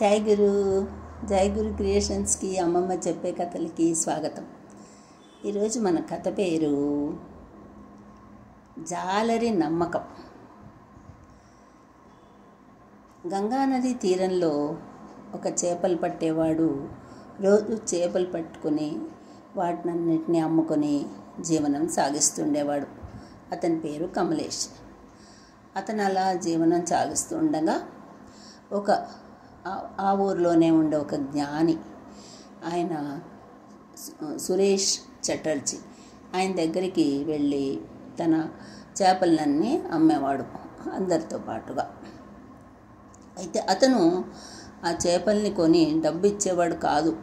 జై గురు జై గురు క్రియేషన్స్కి అమ్మమ్మ చెప్పే కథలకి స్వాగతం. ఈరోజు మన కథ పేరు జాలరి నమ్మకం. గంగానది తీరంలో ఒక చేపలు పట్టేవాడు రోజు చేపలు పట్టుకొని వాటినన్నిటిని అమ్ముకొని జీవనం సాగిస్తుండేవాడు. అతని పేరు కమలేష్. అతను అలా జీవనం సాగిస్తూ ఉండగా ఆ ఊరిలోనే ఉండే ఒక జ్ఞాని, ఆయన సురేష్ చటర్జీ, ఆయన దగ్గరికి వెళ్ళి తన చేపలన్నీ అమ్మేవాడు అందరితో పాటుగా. అయితే అతను ఆ చేపల్ని కొని డబ్బు ఇచ్చేవాడు కాదు.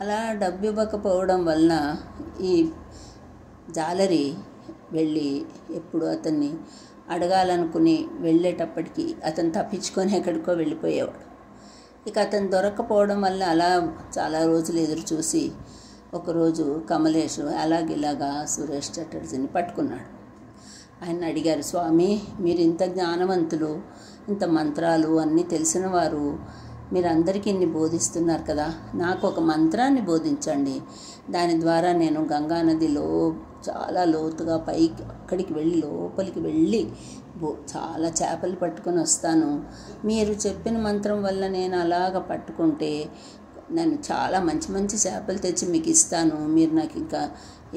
అలా డబ్బు ఇవ్వకపోవడం వలన ఈ జాలరి వెళ్ళి ఎప్పుడు అతన్ని అడగాలనుకుని వెళ్ళేటప్పటికి అతను తప్పించుకొని ఎక్కడికో వెళ్ళిపోయేవాడు. ఇక అతను దొరక్కపోవడం వల్ల అలా చాలా రోజులు ఎదురు చూసి ఒకరోజు కమలేష్ అలాగిలాగా సురేష్ చటర్జీని పట్టుకున్నాడు. ఆయన అడిగారు, స్వామి, మీరు ఇంత జ్ఞానవంతులు, ఇంత మంత్రాలు అన్నీ తెలిసిన వారు, మీరు అందరికీ ఇన్ని బోధిస్తున్నారు కదా, నాకు ఒక మంత్రాన్ని బోధించండి. దాని ద్వారా నేను గంగానదిలో చాలా లోతుగా పైకి అక్కడికి వెళ్ళి లోపలికి వెళ్ళి చాలా చేపలు పట్టుకొని వస్తాను. మీరు చెప్పిన మంత్రం వల్ల నేను అలాగ పట్టుకుంటే నేను చాలా మంచి మంచి చేపలు తెచ్చి మీకు ఇస్తాను. మీరు నాకు ఇంకా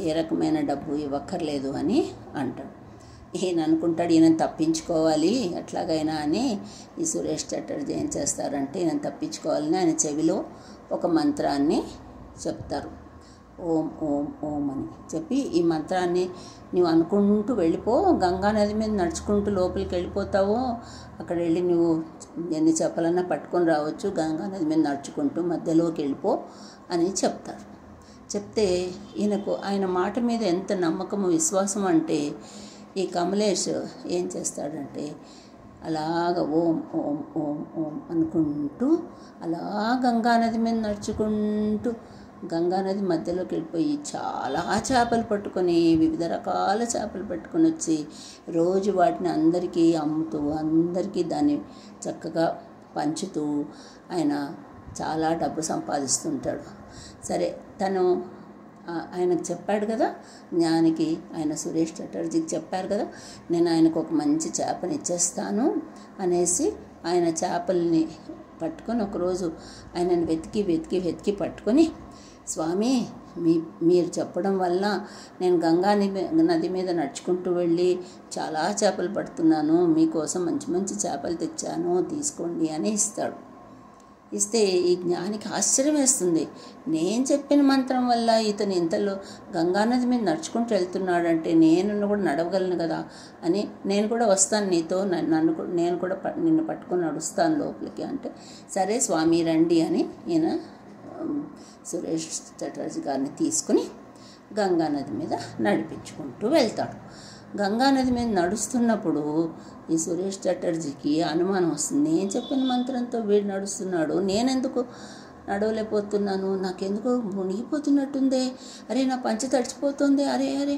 ఏ రకమైన డబ్బు ఇవ్వక్కర్లేదు అని అంటాడు. ఈయన అనుకుంటాడు, ఈయన తప్పించుకోవాలి ఎట్లాగైనా అని. ఈ సురేష్ చటర్జీ ఏం చేస్తారంటే ఈయన తప్పించుకోవాలని ఆయన చెవిలో ఒక మంత్రాన్ని చెప్తారు. ఓం ఓం ఓం అని చెప్పి, ఈ మంత్రాన్ని నువ్వు అనుకుంటూ వెళ్ళిపో, గంగానది మీద నడుచుకుంటూ లోపలికి వెళ్ళిపోతావు, అక్కడ వెళ్ళి నువ్వు ఎన్ని చేపలన్నా పట్టుకొని రావచ్చు, గంగానది మీద నడుచుకుంటూ మధ్యలోకి వెళ్ళిపో అని చెప్తారు. చెప్తే ఈయనకు ఆయన మాట మీద ఎంత నమ్మకము విశ్వాసం అంటే ఈ కమలేష్ ఏం చేస్తాడంటే అలాగ ఓం ఓం ఓం ఓం అనుకుంటూ అలా గంగానది మీద నడుచుకుంటూ గంగానది మధ్యలోకి వెళ్ళిపోయి చాలా చేపలు పట్టుకొని వివిధ రకాల చేపలు పట్టుకొని వచ్చి రోజు వాటిని అందరికీ అమ్ముతూ అందరికీ దాన్ని చక్కగా పంచుతూ ఆయన చాలా డబ్బు సంపాదిస్తుంటాడు. సరే, తను ఆయనకు చెప్పాడు కదా, జ్ఞానికి, ఆయన సురేష్ చటర్జీకి చెప్పారు కదా, నేను ఆయనకు ఒక మంచి చేపని ఇచ్చేస్తాను అనేసి ఆయన చేపల్ని పట్టుకొని ఒకరోజు ఆయనను వెతికి వెతికి వెతికి పట్టుకొని, స్వామి, మీరు చెప్పడం వల్ల నేను గంగా నది మీద నడుచుకుంటూ వెళ్ళి చాలా చేపలు పడుతున్నాను, మీకోసం మంచి మంచి చేపలు తెచ్చాను, తీసుకోండి అని ఇస్తాడు. ఇస్తే ఈ జ్ఞానికి ఆశ్చర్యం వేస్తుంది. నేను చెప్పిన మంత్రం వల్ల ఇతను ఇంతలో గంగానది మీద నడుచుకుంటూ వెళ్తున్నాడంటే నేను కూడా నడవగలను కదా అని, నేను కూడా వస్తాను నీతో, నేను కూడా నిన్ను పట్టుకొని నడుస్తాను లోపలికి అంటే, సరే స్వామి రండి అని ఈయన సురేష్ చటర్జీ గారిని తీసుకుని గంగానది మీద నడిపించుకుంటూ వెళ్తాడు. గంగానది మీద నడుస్తున్నప్పుడు ఈ సురేష్ చటర్జీకి అనుమానం వస్తుంది. నేను చెప్పిన మంత్రంతో వీడు నడుస్తున్నాడు, నేనెందుకు నడవలేకపోతున్నాను, నాకెందుకు మునిగిపోతున్నట్టుందే, అరే నా పంచె తడిచిపోతుంది, అరే అరే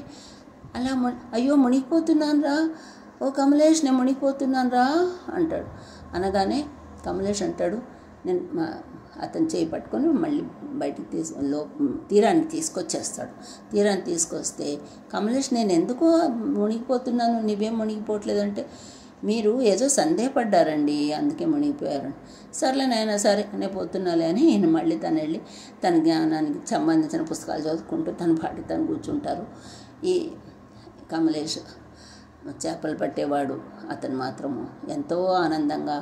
అలా అయ్యో మునిగిపోతున్నాను రా, ఓ కమలేష్ నేను మునిగిపోతున్నాను రా అంటాడు. అనగానే కమలేష్ అంటాడు, నేను అతను చేయి పట్టుకొని మళ్ళీ బయటికి తీరానికి తీసుకొచ్చేస్తాడు. తీరాన్ని తీసుకొస్తే కమలేష్, నేను ఎందుకు మునిగిపోతున్నాను, నువ్వేం మునిగిపోవట్లేదంటే, మీరు ఏదో సందేహపడ్డారండి అందుకే మునిగిపోయారు. సర్లే నాయన, సరే నేను పోతున్నాలే అని ఈయన మళ్ళీ తను వెళ్ళి తన జ్ఞానానికి సంబంధించిన పుస్తకాలు చదువుకుంటూ తన పాటి తను కూర్చుంటారు. ఈ కమలేష్ చేపలు పట్టేవాడు అతను మాత్రము ఎంతో ఆనందంగా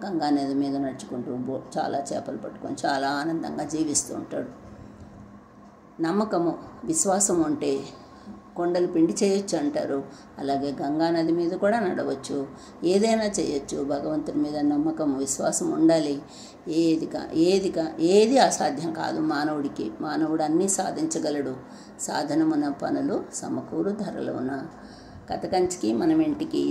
గంగానది మీద నడుచుకుంటూ చాలా చేపలు పట్టుకొని చాలా ఆనందంగా జీవిస్తూ ఉంటాడు. నమ్మకము విశ్వాసం ఉంటే కొండలు పిండి చేయొచ్చు అంటారు. అలాగే గంగానది మీద కూడా నడవచ్చు, ఏదైనా చేయొచ్చు. భగవంతుని మీద నమ్మకం విశ్వాసం ఉండాలి. ఏది అసాధ్యం కాదు మానవుడికి. మానవుడు అన్నీ సాధించగలడు. సాధనమున పనులు సమకూరు ధరలున. కథ కంచికి మనం ఇంటికి.